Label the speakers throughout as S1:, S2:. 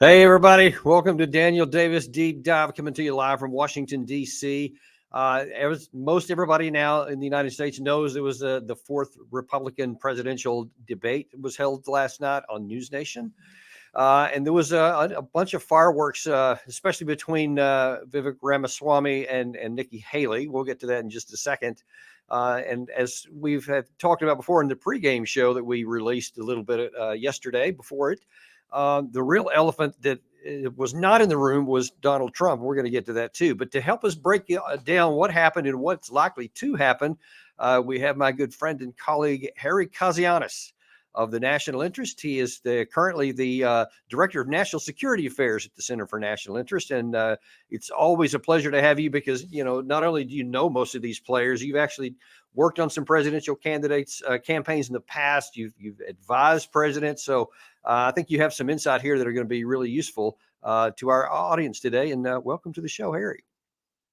S1: Hey, everybody. Welcome to Daniel Davis Deep Dive, coming to you live from Washington, D.C. Most everybody now in the United States knows it was the fourth Republican presidential debate that was held last night on News Nation. And there was a bunch of fireworks, especially between Vivek Ramaswamy and Nikki Haley. We'll get to that in just a second. And as we've talked about before in the pregame show that we released a little bit yesterday before it, the real elephant that was not in the room was Donald Trump. We're going to get to that too. But to help us break down what happened and what's likely to happen, we have my good friend and colleague, Harry Kazianis of the National Interest. He is currently the Director of National Security Affairs at the Center for National Interest. And it's always a pleasure to have you because, you know, not only do you know most of these players, you've actually worked on some presidential candidates campaigns in the past. You've advised presidents. So I think you have some insight here that are going to be really useful to our audience today. And welcome to the show, Harry.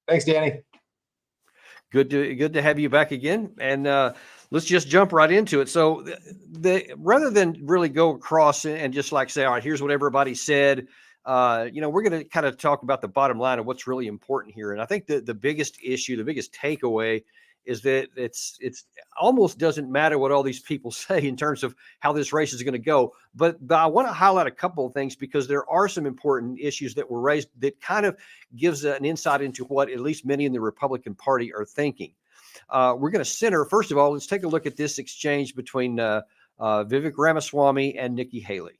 S2: Thanks, Danny.
S1: Good to have you back again. And let's just jump right into it. So rather than really go across and just like say, all right, here's what everybody said, we're going to kind of talk about the bottom line of what's really important here. And I think the biggest issue, the biggest takeaway is that it's almost doesn't matter what all these people say in terms of how this race is going to go. But I want to highlight a couple of things because there are some important issues that were raised that kind of gives an insight into what at least many in the Republican Party are thinking. We're going to center, first of all, let's take a look at this exchange between Vivek Ramaswamy and Nikki Haley.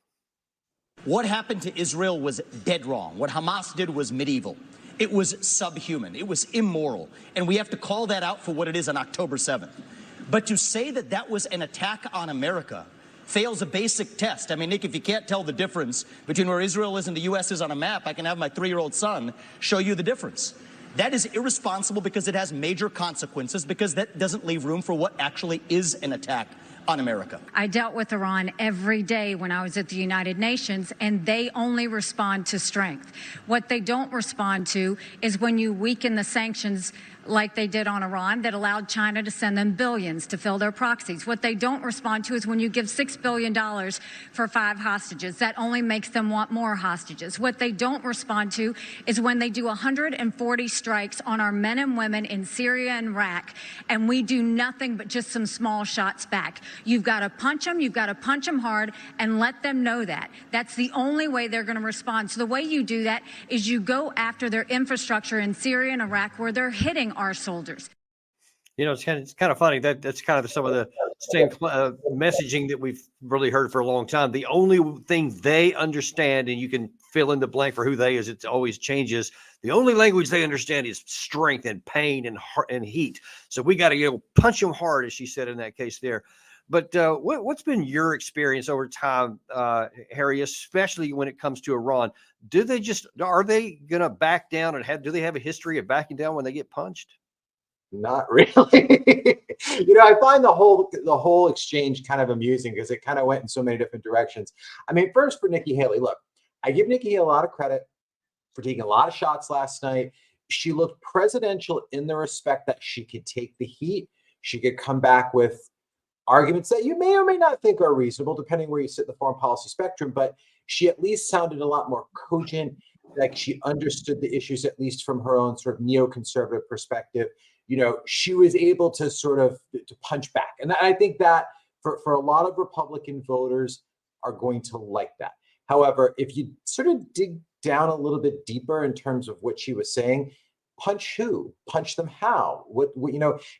S3: What happened to Israel was dead wrong. What Hamas did was medieval. It was subhuman. It was immoral. And we have to call that out for what it is on October 7th. But to say that that was an attack on America fails a basic test. I mean, Nick, if you can't tell the difference between where Israel is and the U.S. is on a map, I can have my 3-year-old son show you the difference. That is irresponsible because it has major consequences, because that doesn't leave room for what actually is an attack on America.
S4: I dealt with Iran every day when I was at the United Nations, and they only respond to strength. What they don't respond to is when you weaken the sanctions like they did on Iran that allowed China to send them billions to fill their proxies. What they don't respond to is when you give $6 billion for 5 hostages. That only makes them want more hostages. What they don't respond to is when they do 140 strikes on our men and women in Syria and Iraq, and we do nothing but just some small shots back. You've got to punch them. You've got to punch them hard and let them know that. That's the only way they're going to respond. So the way you do that is you go after their infrastructure in Syria and Iraq where they're hitting our soldiers.
S1: You know, it's kind of funny that's kind of some of the same messaging that we've really heard for a long time. The only thing they understand, and you can fill in the blank for who they is, it always changes. The only language they understand is strength and pain and heat. So we got to punch them hard, as she said in that case there. But what's been your experience over time, Harry, especially when it comes to Iran? Are they going to back down and do they have a history of backing down when they get punched?
S2: Not really. I find the whole exchange kind of amusing because it kind of went in so many different directions. I mean, first for Nikki Haley, look, I give Nikki Haley a lot of credit for taking a lot of shots last night. She looked presidential in the respect that she could take the heat. She could come back with arguments that you may or may not think are reasonable, depending where you sit in the foreign policy spectrum, but she at least sounded a lot more cogent, like she understood the issues, at least from her own sort of neoconservative perspective. She was able to sort of to punch back. And I think that for a lot of Republican voters are going to like that. However, if you sort of dig down a little bit deeper in terms of what she was saying, punch who? Punch them how?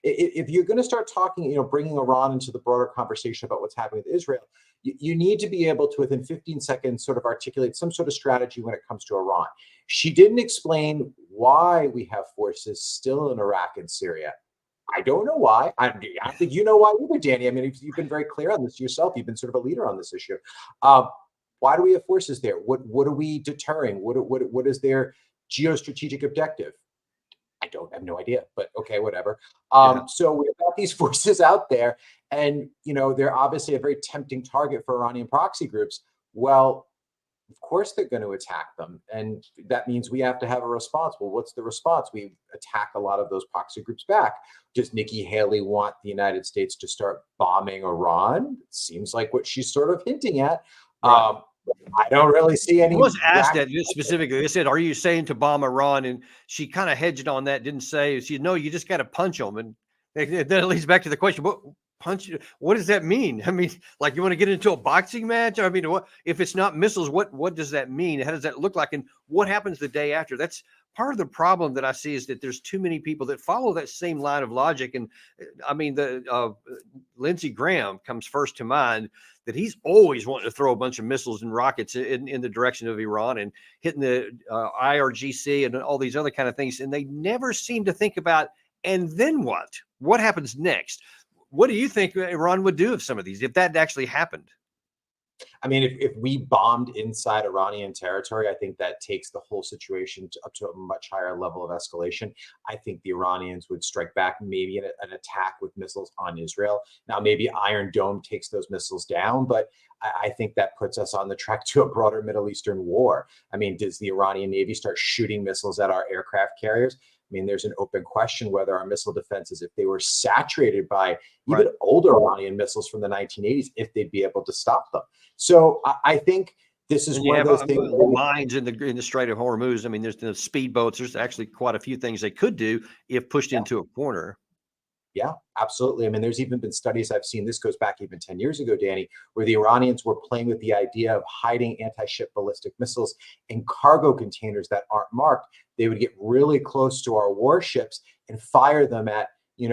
S2: If you're going to start talking, bringing Iran into the broader conversation about what's happening with Israel, you need to be able to, within 15 seconds, sort of articulate some sort of strategy when it comes to Iran. She didn't explain why we have forces still in Iraq and Syria. I don't know why. I don't think you know why either, Danny. I mean, you've been very clear on this yourself. You've been sort of a leader on this issue. Why do we have forces there? What are we deterring? What is their geostrategic objective? I have no idea, but okay, whatever. So we've got these forces out there, and they're obviously a very tempting target for Iranian proxy groups. Well, of course they're going to attack them, and that means we have to have a response. Well, what's the response? We attack a lot of those proxy groups back. Does Nikki Haley want the United States to start bombing Iran? It seems like what she's sort of hinting at.
S1: Right.
S2: I don't really see any.
S1: He was asked that specifically. They said, "Are you saying to bomb Iran?" And she kind of hedged on that. Didn't say. She no. You just got to punch them. And then it leads back to the question: what punch? What does that mean? I mean, like you want to get into a boxing match? I mean, what if it's not missiles? What does that mean? How does that look like? And what happens the day after? That's part of the problem that I see is that there's too many people that follow that same line of logic. And I mean, the Lindsey Graham comes first to mind. That he's always wanting to throw a bunch of missiles and rockets in the direction of Iran and hitting the IRGC and all these other kind of things. And they never seem to think about, and then what? What happens next? What do you think Iran would do if some of these, if that actually happened?
S2: I mean, if we bombed inside Iranian territory, I think that takes the whole situation up to a much higher level of escalation. I think the Iranians would strike back, maybe an attack with missiles on Israel. Now, maybe Iron Dome takes those missiles down, but I think that puts us on the track to a broader Middle Eastern war. I mean, does the Iranian Navy start shooting missiles at our aircraft carriers? I mean, there's an open question whether our missile defenses, if they were saturated by even older Iranian missiles from the 1980s, if they'd be able to stop them. So I think this is one of those things.
S1: Mines in the Strait of Hormuz. I mean, there's the speedboats. There's actually quite a few things they could do if pushed into a corner.
S2: Yeah, absolutely. I mean, there's even been studies I've seen, this goes back even 10 years ago, Danny, where the Iranians were playing with the idea of hiding anti-ship ballistic missiles in cargo containers that aren't marked. They would get really close to our warships and fire them at,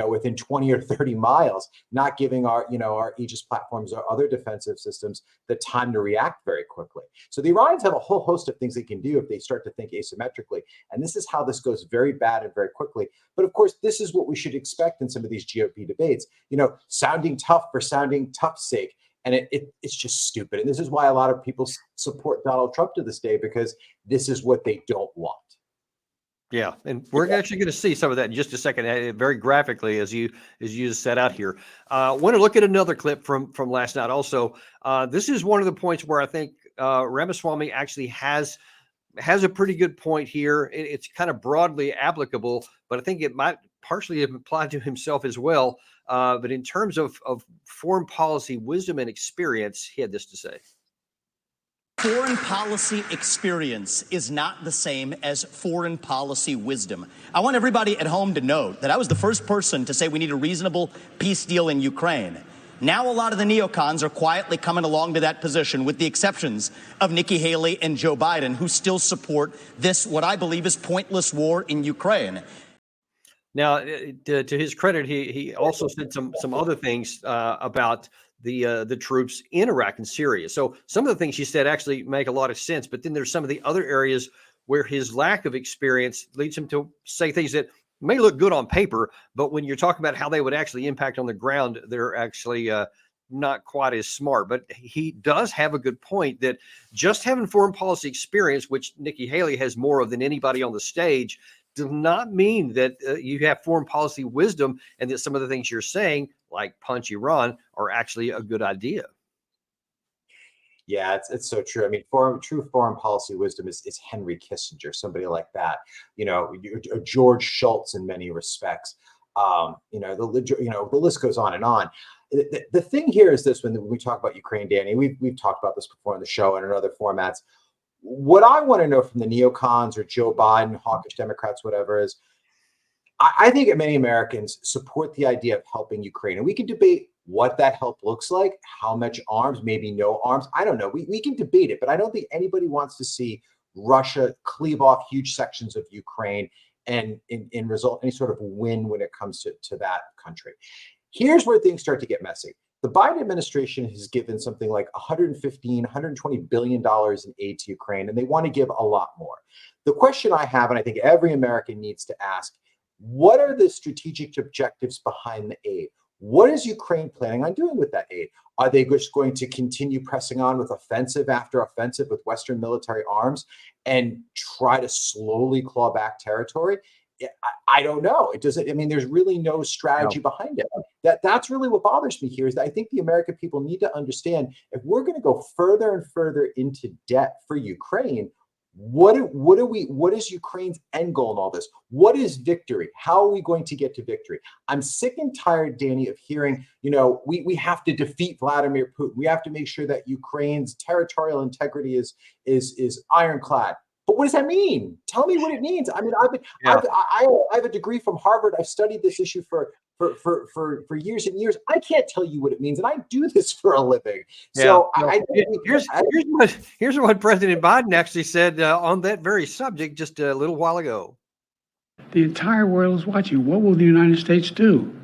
S2: within 20 or 30 miles, not giving our Aegis platforms or other defensive systems the time to react very quickly. So the Iranians have a whole host of things they can do if they start to think asymmetrically. And this is how this goes very bad and very quickly. But of course, this is what we should expect in some of these GOP debates, sounding tough for sounding tough's sake. And it's just stupid. And this is why a lot of people support Donald Trump to this day, because this is what they don't want.
S1: Yeah, and we're actually going to see some of that in just a second, very graphically, as you set out here. Want to look at another clip from last night. Also, this is one of the points where I think Ramaswamy actually has a pretty good point here. It's kind of broadly applicable, but I think it might partially apply to himself as well. But in terms of foreign policy wisdom and experience, he had this to say.
S3: Foreign policy experience is not the same as foreign policy wisdom. I want everybody at home to note that I was the first person to say we need a reasonable peace deal in Ukraine. Now a lot of the neocons are quietly coming along to that position, with the exceptions of Nikki Haley and Joe Biden, who still support this, what I believe is pointless war in Ukraine.
S1: Now, to his credit, he also said some other things about the troops in Iraq and Syria. So some of the things he said actually make a lot of sense, but then there's some of the other areas where his lack of experience leads him to say things that may look good on paper, but when you're talking about how they would actually impact on the ground, they're actually not quite as smart. But he does have a good point that just having foreign policy experience, which Nikki Haley has more of than anybody on the stage, does not mean that you have foreign policy wisdom and that some of the things you're saying, like punch Iran, are actually a good idea.
S2: Yeah, it's so true. I mean, true foreign policy wisdom is Henry Kissinger, somebody like that. George Shultz in many respects. The list goes on and on. The thing here is this: when we talk about Ukraine, Danny, we've talked about this before on the show and in other formats. What I want to know from the neocons or Joe Biden, hawkish Democrats, whatever, is I think many Americans support the idea of helping Ukraine. And we can debate what that help looks like, how much arms, maybe no arms. I don't know. We can debate it, but I don't think anybody wants to see Russia cleave off huge sections of Ukraine and in result any sort of win when it comes to that country. Here's where things start to get messy. The Biden administration has given something like $120 billion in aid to Ukraine, and they want to give a lot more. The question I have, and I think every American needs to ask, what are the strategic objectives behind the aid? What is Ukraine planning on doing with that aid? Are they just going to continue pressing on with offensive after offensive with Western military arms and try to slowly claw back territory? I don't know. It doesn't. I mean, there's really no strategy behind it. That's really what bothers me here is that I think the American people need to understand if we're going to go further and further into debt for Ukraine, What is Ukraine's end goal in all this? What is victory? How are we going to get to victory? I'm sick and tired, Danny, of hearing, we have to defeat Vladimir Putin. We have to make sure that Ukraine's territorial integrity is ironclad. But what does that mean? Tell me what it means. I mean, I have a degree from Harvard. I've studied this issue for years and years. I can't tell you what it means, and I do this for a living. So
S1: here's what President Biden actually said on that very subject just a little while ago.
S5: The entire world is watching. What will the United States do?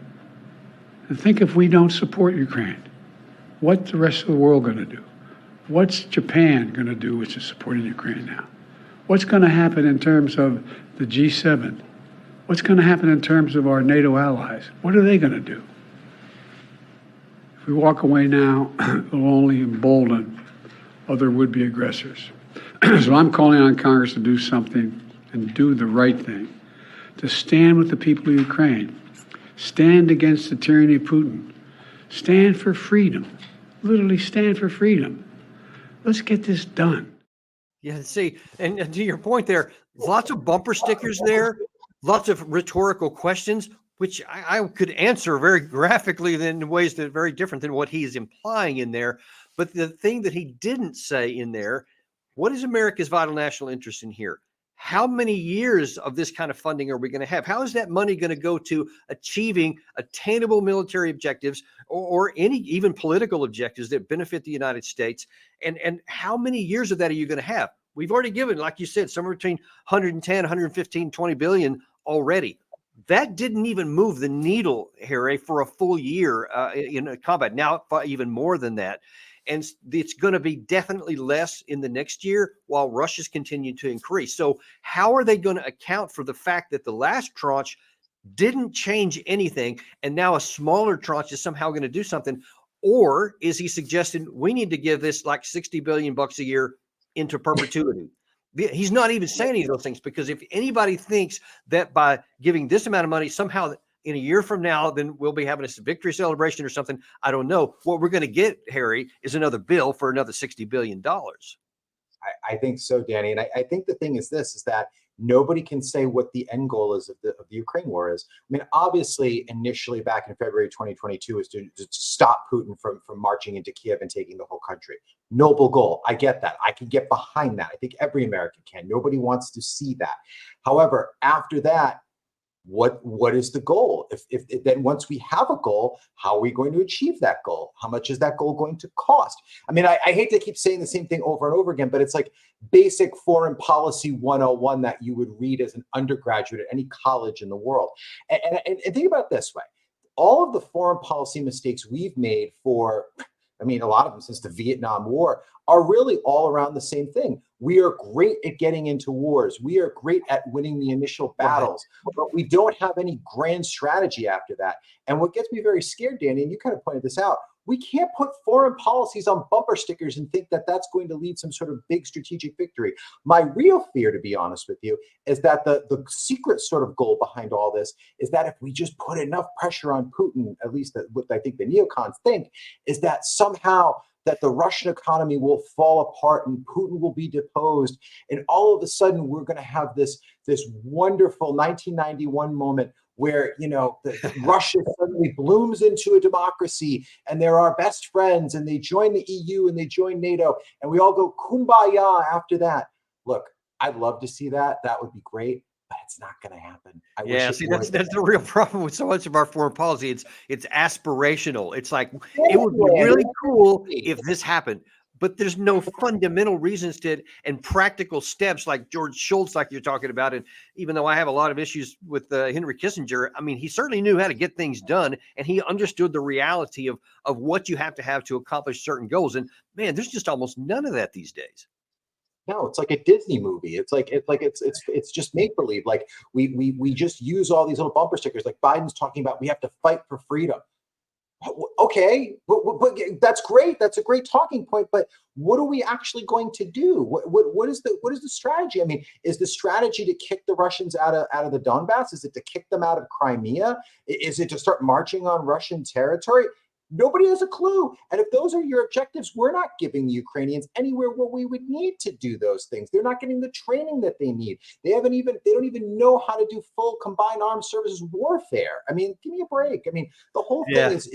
S5: And think if we don't support Ukraine, what's the rest of the world going to do? What's Japan going to do, which is supporting Ukraine now? What's going to happen in terms of the G7? What's going to happen in terms of our NATO allies? What are they going to do? If we walk away now, it'll only embolden other would-be aggressors. So I'm calling on Congress to do something and do the right thing, to stand with the people of Ukraine, stand against the tyranny of Putin, stand for freedom, literally stand for freedom. Let's get this done.
S1: Yeah, see, and to your point there, lots of bumper stickers there, lots of rhetorical questions, which I could answer very graphically in ways that are very different than what he's implying in there. But the thing that he didn't say in there, what is America's vital national interest in here? How many years of this kind of funding are we going to have? How is that money going to go to achieving attainable military objectives or any even political objectives that benefit the United States? And how many years of that are you going to have? We've already given, like you said, somewhere between 110, 115, 20 billion already. That didn't even move the needle, Harry, for a full year in combat. Now, even more than that. And it's going to be definitely less in the next year while Russia's continued to increase. So how are they going to account for the fact that the last tranche didn't change anything and now a smaller tranche is somehow going to do something? Or is he suggesting we need to give this like $60 billion a year into perpetuity? He's not even saying any of those things, because if anybody thinks that by giving this amount of money somehow in a year from now, then we'll be having a victory celebration or something, I don't know. What we're going to get, Harry, is another bill for another $60 billion.
S2: I think so, Danny. And I think the thing is this, is that nobody can say what the end goal is of the Ukraine war is. I mean, obviously, initially back in February 2022 is to stop Putin from marching into Kiev and taking the whole country. Noble goal. I get that. I can get behind that. I think every American can. Nobody wants to see that. However, after that, what is the goal? If then once we have a goal, how are we going to achieve that goal? How much is that goal going to cost? I mean, I hate to keep saying the same thing over and over again, but it's like basic foreign policy 101 that you would read as an undergraduate at any college in the world. And think about it this way. All of the foreign policy mistakes we've made a lot of them since the Vietnam War, are really all around the same thing. We are great at getting into wars. We are great at winning the initial battles, but we don't have any grand strategy after that. And what gets me very scared, Danny, and you kind of pointed this out, we can't put foreign policies on bumper stickers and think that that's going to lead some sort of big strategic victory. My real fear, to be honest with you, is that the secret sort of goal behind all this is that if we just put enough pressure on Putin, at least what I think the neocons think, is that somehow that the Russian economy will fall apart and Putin will be deposed. And all of a sudden, we're going to have this wonderful 1991 moment where, Russia suddenly blooms into a democracy and they're our best friends and they join the EU and they join NATO and we all go kumbaya after that. Look, I'd love to see that. That would be great. But it's not going to happen. That's the real problem with so much of our foreign policy. It's aspirational. It's like, it would be really cool if this happened, but there's no fundamental reasons to it and practical steps like George Shultz, like you're talking about. And even though I have a lot of issues with Henry Kissinger, I mean, he certainly knew how to get things done and he understood the reality of what you have to accomplish certain goals. And man, there's just almost none of that these days. No, it's like a Disney movie. It's just make believe. Like we just use all these little bumper stickers. Like Biden's talking about we have to fight for freedom. Okay, but that's great. That's a great talking point. But what are we actually going to do? What is the strategy? I mean, is the strategy to kick the Russians out of the Donbass? Is it to kick them out of Crimea? Is it to start marching on Russian territory? Nobody has a clue. And if those are your objectives, we're not giving the Ukrainians anywhere where we would need to do those things. They're not getting the training that they need. They don't even know how to do full combined armed services warfare. I mean, give me a break. I mean, the whole thing is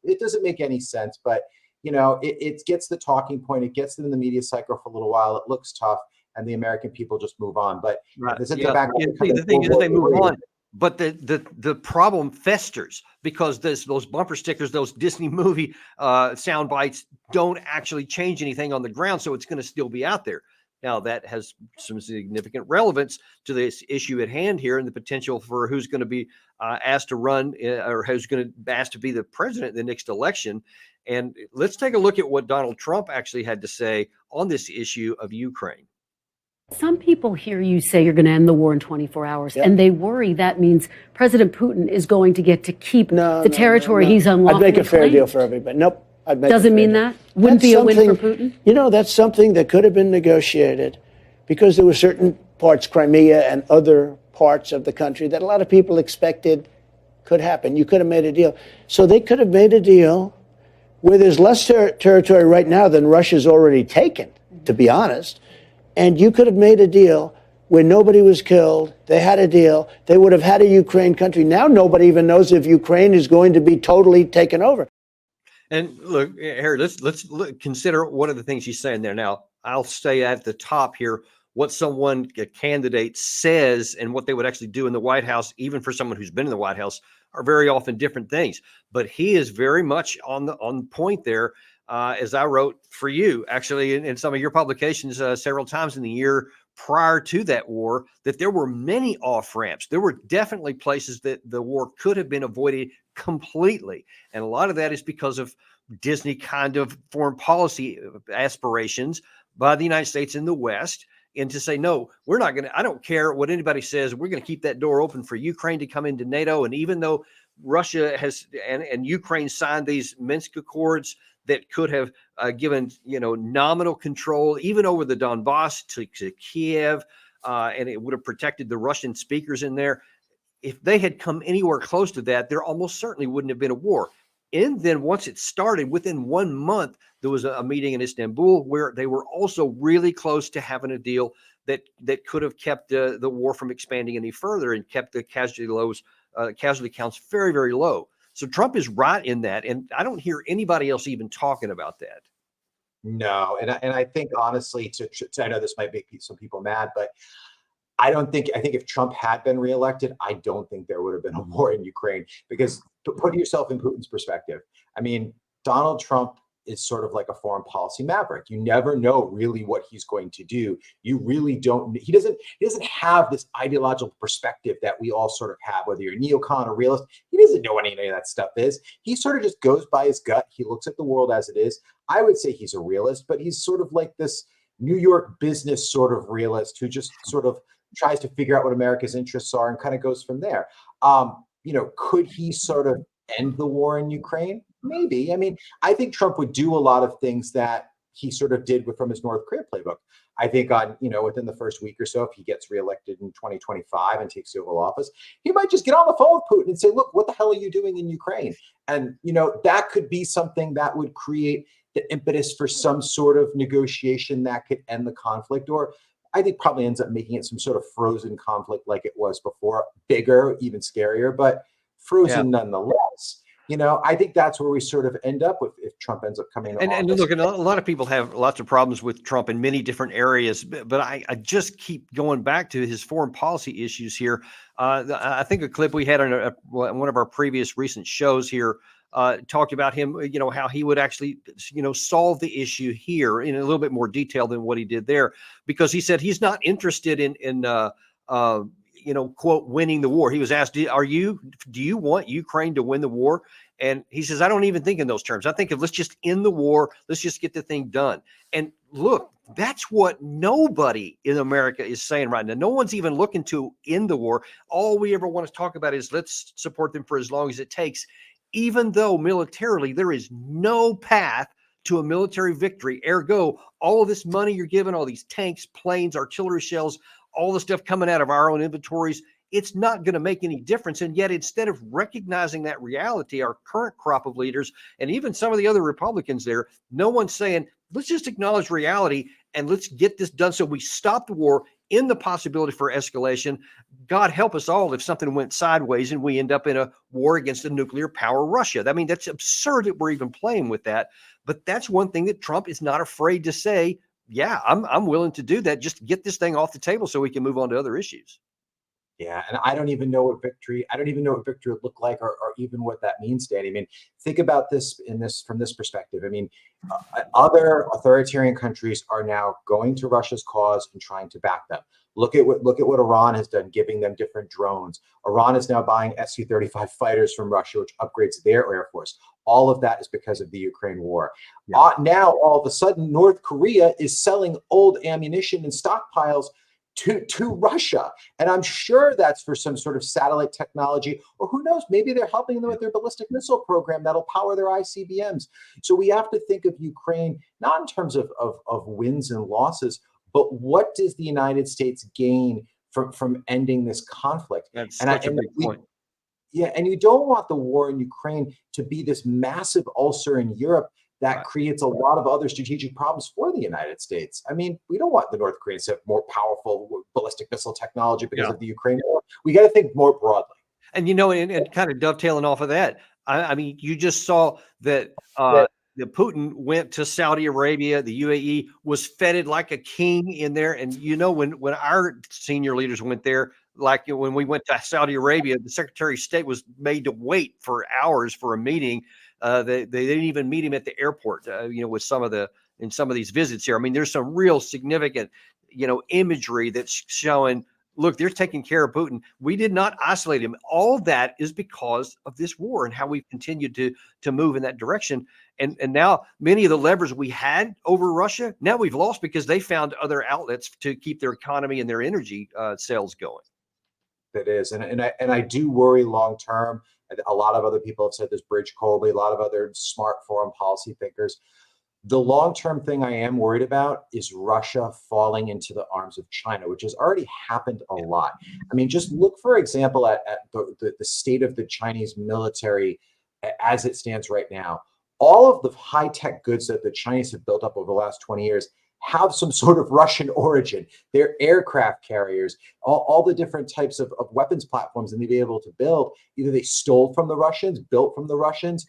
S2: it doesn't make any sense, but it gets the talking point. It gets them in the media cycle for a little while. It looks tough, and the American people just move on. But
S1: the thing is, they move on. But the problem festers because those bumper stickers, those Disney movie sound bites don't actually change anything on the ground, so it's going to still be out there. Now, that has some significant relevance to this issue at hand here and the potential for who's going to be asked to run or who's going to be asked to be the president in the next election. And let's take a look at what Donald Trump actually had to say on this issue of Ukraine.
S6: Some people hear you say you're going to end the war in 24 hours, and they worry that means President Putin is going to get to keep the territory he's unlawfully
S7: I'd make a fair
S6: claimed.
S7: deal for everybody. Nope.
S6: Doesn't mean that? Wouldn't be a win for Putin?
S7: That's something that could have been negotiated because there were certain parts, Crimea and other parts of the country, that a lot of people expected could happen. You could have made a deal. So they could have made a deal where there's less territory right now than Russia's already taken, to be honest. And you could have made a deal where nobody was killed. They had a deal. They would have had a Ukraine country. Now nobody even knows if Ukraine is going to be totally taken over.
S1: And look, Harry, let's consider one of the things he's saying there. Now, I'll say at the top here what a candidate says and what they would actually do in the White House, even for someone who's been in the White House, are very often different things. But he is very much on point there. As I wrote for you, actually, in some of your publications several times in the year prior to that war, that there were many off-ramps. There were definitely places that the war could have been avoided completely. And a lot of that is because of Disney kind of foreign policy aspirations by the United States in the West. And to say, no, we're not going to, I don't care what anybody says, we're going to keep that door open for Ukraine to come into NATO. And even though Russia has and Ukraine signed these Minsk Accords that could have given, nominal control even over the Donbass to Kiev, and it would have protected the Russian speakers in there. If they had come anywhere close to that, there almost certainly wouldn't have been a war. And then once it started, within 1 month, there was a meeting in Istanbul where they were also really close to having a deal that could have kept the war from expanding any further and kept the casualty counts very, very low. So Trump is right in that, and I don't hear anybody else even talking about that.
S2: No, and I think honestly, I know this might make some people mad, but I think if Trump had been reelected, I don't think there would have been a war in Ukraine, because put yourself in Putin's perspective. I mean, Donald Trump is sort of like a foreign policy maverick. You never know really what he's going to do. You really don't. He doesn't have this ideological perspective that we all sort of have, whether you're a neocon or realist. He doesn't know what any of that stuff is. He sort of just goes by his gut. He looks at the world as it is. I would say he's a realist, but he's sort of like this New York business sort of realist who just sort of tries to figure out what America's interests are and kind of goes from there. Could he sort of end the war in Ukraine? Maybe. I mean, I think Trump would do a lot of things that he sort of did from his North Korea playbook. I think within the first week or so, if he gets reelected in 2025 and takes the Oval Office, he might just get on the phone with Putin and say, look, what the hell are you doing in Ukraine? And, that could be something that would create the impetus for some sort of negotiation that could end the conflict, or I think probably ends up making it some sort of frozen conflict like it was before, bigger, even scarier, but frozen nonetheless. I think that's where we sort of end up with if Trump ends up coming.
S1: And look, a lot of people have lots of problems with Trump in many different areas, but I just keep going back to his foreign policy issues here. I think a clip we had on one of our previous recent shows here talked about him, how he would actually, solve the issue here in a little bit more detail than what he did there, because he said he's not interested in quote, winning the war. He was asked, do you want Ukraine to win the war? And he says, I don't even think in those terms. I think let's just end the war. Let's just get the thing done. And look, that's what nobody in America is saying right now. No one's even looking to end the war. All we ever want to talk about is let's support them for as long as it takes, even though militarily there is no path to a military victory. Ergo, all of this money you're giving, all these tanks, planes, artillery shells, all the stuff coming out of our own inventories it's not going to make any difference. And yet, instead of recognizing that reality, our current crop of leaders and even some of the other Republicans there, no one's saying, let's just acknowledge reality and let's get this done so we stop the war in the possibility for escalation. God help us all if something went sideways and we end up in a war against a nuclear power Russia. I mean, that's absurd that we're even playing with that. But that's one thing that Trump is not afraid to say, yeah, I'm willing to do that. Just get this thing off the table so we can move on to other issues.
S2: Yeah, and I don't even know what victory would look like, or even what that means, Danny. I mean, think about this from this perspective. I mean, other authoritarian countries are now going to Russia's cause and trying to back them. Look at what Iran has done, giving them different drones. Iran is now buying Su-35 fighters from Russia, which upgrades their air force. All of that is because of the Ukraine war. Yeah. Now, all of a sudden, North Korea is selling old ammunition and stockpiles to Russia. And I'm sure that's for some sort of satellite technology, or who knows, maybe they're helping them with their ballistic missile program that'll power their ICBMs. So we have to think of Ukraine, not in terms of wins and losses, but what does the United States gain from ending this conflict?
S1: That's such a big point.
S2: Yeah, and you don't want the war in Ukraine to be this massive ulcer in Europe that creates a lot of other strategic problems for the United States. I mean, we don't want the North Koreans to have more powerful ballistic missile technology because of the Ukraine war. We got to think more broadly.
S1: And, and kind of dovetailing off of that, I mean, you just saw that the Putin went to Saudi Arabia. The UAE was feted like a king in there. And, when our senior leaders went there, like when we went to Saudi Arabia, the Secretary of State was made to wait for hours for a meeting. They didn't even meet him at the airport, with some of these visits here. I mean, there's some real significant, imagery that's showing, look, they're taking care of Putin. We did not isolate him. All that is because of this war and how we've continued to move in that direction. And now many of the levers we had over Russia, now we've lost because they found other outlets to keep their economy and their energy sales going.
S2: That is, and I do worry long term. A lot of other people have said this, Bridge Colby, a lot of other smart foreign policy thinkers. The long-term thing I am worried about is Russia falling into the arms of China, which has already happened a lot. I mean, just look, for example, at the state of the Chinese military as it stands right now. All of the high-tech goods that the Chinese have built up over the last 20 years have some sort of Russian origin. Their aircraft carriers, all the different types of weapons platforms that they've been able to build, either they stole from the Russians, built from the Russians,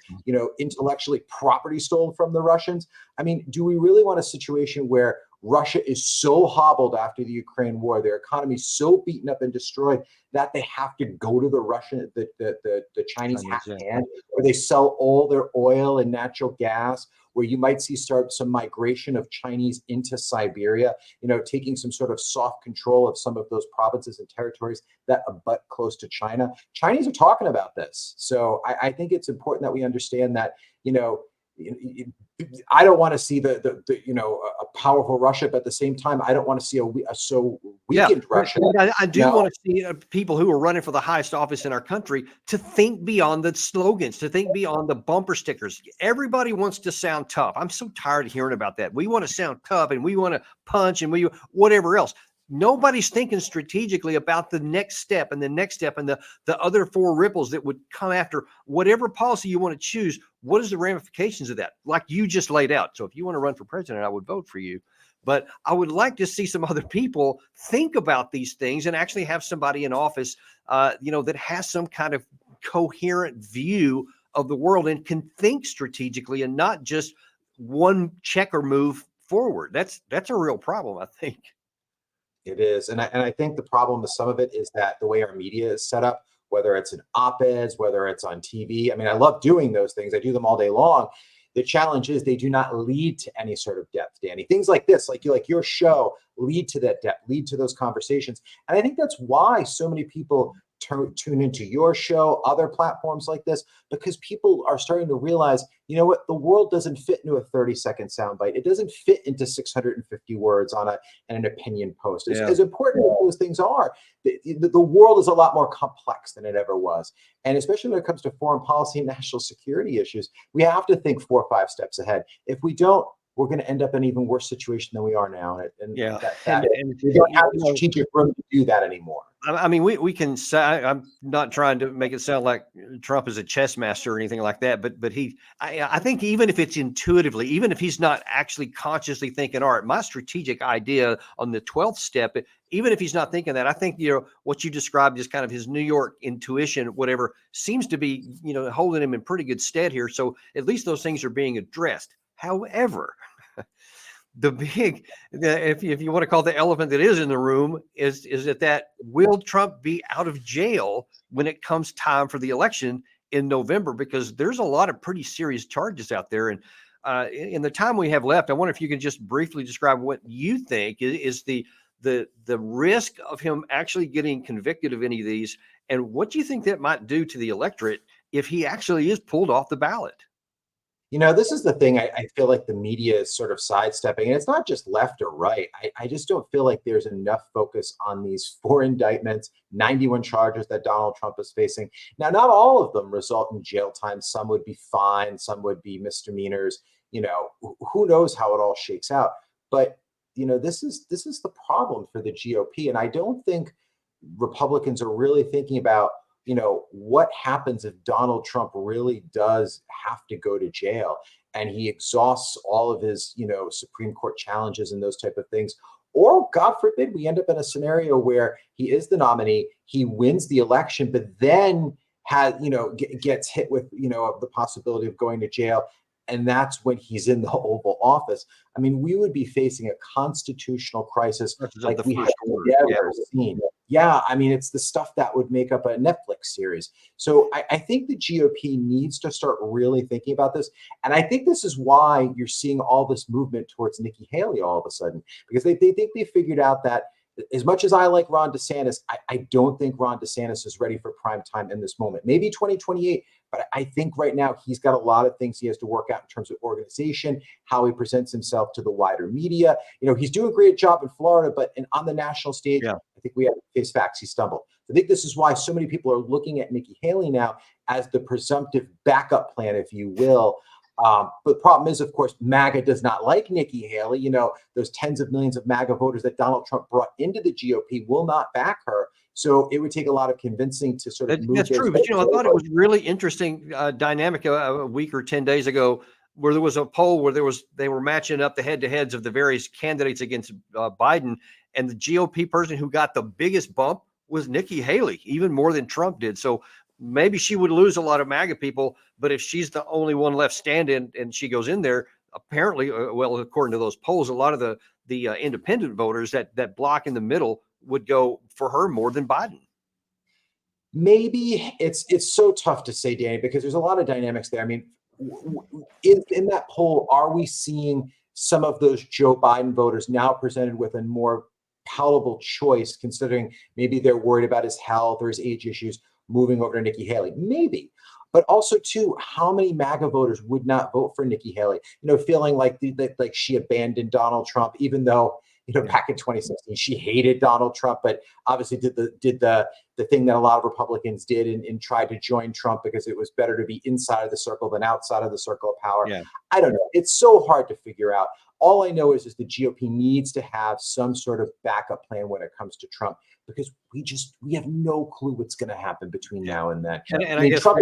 S2: intellectually property stolen from the Russians. I mean, do we really want a situation where Russia is so hobbled after the Ukraine war, their economy is so beaten up and destroyed that they have to go to the Chinese hand, where they sell all their oil and natural gas, where you might see some migration of Chinese into Siberia, taking some sort of soft control of some of those provinces and territories that abut close to China. Chinese are talking about this. So I think it's important that we understand that, I don't want to see a powerful Russia, but at the same time, I don't want to see a so weakened Russia.
S1: I do want to see people who are running for the highest office in our country to think beyond the slogans, to think beyond the bumper stickers. Everybody wants to sound tough. I'm so tired of hearing about that. We want to sound tough and we want to punch and whatever else. Nobody's thinking strategically about the next step and the next step and the other four ripples that would come after whatever policy you want to choose. What is the ramifications of that? Like you just laid out. So if you want to run for president, I would vote for you. But I would like to see some other people think about these things and actually have somebody in office, that has some kind of coherent view of the world and can think strategically and not just one checker move forward. That's a real problem, I think.
S2: It is. And I think the problem with some of it is that the way our media is set up, whether it's in op-eds, whether it's on TV. I mean, I love doing those things. I do them all day long. The challenge is they do not lead to any sort of depth, Danny. Things like this, like your show, lead to that depth, lead to those conversations. And I think that's why so many people tune into your show, other platforms like this, because people are starting to realize, what, the world doesn't fit into a 30-second soundbite. It doesn't fit into 650 words on an opinion post. As important as those things are, the world is a lot more complex than it ever was. And especially when it comes to foreign policy and national security issues, we have to think 4 or 5 steps ahead. If we don't, we're going to end up in an even worse situation than we are now. And we don't have the strategic room to do that anymore.
S1: I mean, we can say, I'm not trying to make it sound like Trump is a chess master or anything like that, but I think even if it's intuitively, even if he's not actually consciously thinking, all right, my strategic idea on the 12th step, even if he's not thinking that, I think, what you described as kind of his New York intuition, whatever, seems to be, holding him in pretty good stead here. So at least those things are being addressed. However, if you want to call the elephant that is in the room is that will Trump be out of jail when it comes time for the election in November? Because there's a lot of pretty serious charges out there. And in the time we have left, I wonder if you can just briefly describe what you think is the risk of him actually getting convicted of any of these, and what do you think that might do to the electorate if he actually is pulled off the ballot?
S2: This is the thing I feel like the media is sort of sidestepping, and it's not just left or right. I just don't feel like there's enough focus on these 4 indictments, 91 charges that Donald Trump is facing. Now, not all of them result in jail time. Some would be fine, some would be misdemeanors. Who knows how it all shakes out. But, this is the problem for the GOP. And I don't think Republicans are really thinking about what happens if Donald Trump really does have to go to jail and he exhausts all of his, Supreme Court challenges and those type of things. Or God forbid, we end up in a scenario where he is the nominee, he wins the election, but then gets hit with, the possibility of going to jail. And that's when he's in the Oval Office. I mean, we would be facing a constitutional crisis like we have never seen. Yeah, I mean, it's the stuff that would make up a Netflix series. So I think the GOP needs to start really thinking about this. And I think this is why you're seeing all this movement towards Nikki Haley all of a sudden, because they think they figured out that as much as I like Ron DeSantis, I don't think Ron DeSantis is ready for prime time in this moment. Maybe 2028, but I think right now he's got a lot of things he has to work out in terms of organization, how he presents himself to the wider media. He's doing a great job in Florida, but on the national stage, I think we have to face facts. He stumbled. I think this is why so many people are looking at Nikki Haley now as the presumptive backup plan, if you will. But the problem is, of course, MAGA does not like Nikki Haley. Those tens of millions of MAGA voters that Donald Trump brought into the GOP will not back her. So it would take a lot of convincing to sort of move.
S1: That's true. But, I thought it was really interesting dynamic a week or 10 days ago where there was a poll where they were matching up the head-to-heads of the various candidates against Biden. And the GOP person who got the biggest bump was Nikki Haley, even more than Trump did. So maybe she would lose a lot of MAGA people, but if she's the only one left standing and she goes in there, apparently, well, according to those polls, a lot of the independent voters that block in the middle would go for her more than Biden.
S2: Maybe it's so tough to say, Danny, because there's a lot of dynamics there. I mean, in that poll, are we seeing some of those Joe Biden voters now presented with a more palatable choice, considering maybe they're worried about his health or his age issues, moving over to Nikki Haley? Maybe. But also, too, how many MAGA voters would not vote for Nikki Haley? Feeling like like she abandoned Donald Trump, even though back in 2016 she hated Donald Trump, but obviously did the thing that a lot of Republicans did and tried to join Trump because it was better to be inside of the circle than outside of the circle of power. Yeah. I don't know. It's so hard to figure out. All I know is the GOP needs to have some sort of backup plan when it comes to Trump, because we have no clue what's going to happen between now and then.
S1: And I guess Trump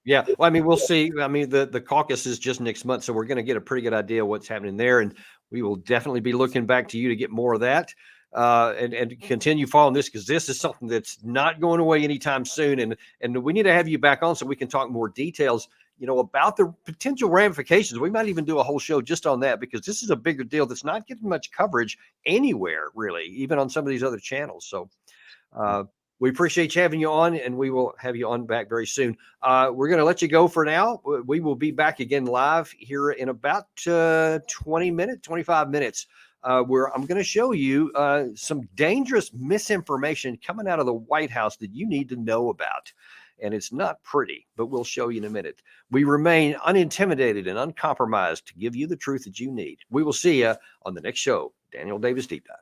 S1: yeah. Well, I mean, we'll see. I mean, the caucus is just next month, so we're going to get a pretty good idea of what's happening there. And we will definitely be looking back to you to get more of that and continue following this, because this is something that's not going away anytime soon. And we need to have you back on so we can talk more details, about the potential ramifications. We might even do a whole show just on that, because this is a bigger deal that's not getting much coverage anywhere, really, even on some of these other channels. So, we appreciate having you on, and we will have you on back very soon. We're going to let you go for now. We will be back again live here in about 25 minutes, where I'm going to show you some dangerous misinformation coming out of the White House that you need to know about. And it's not pretty, but we'll show you in a minute. We remain unintimidated and uncompromised to give you the truth that you need. We will see you on the next show, Daniel Davis Deep Dive.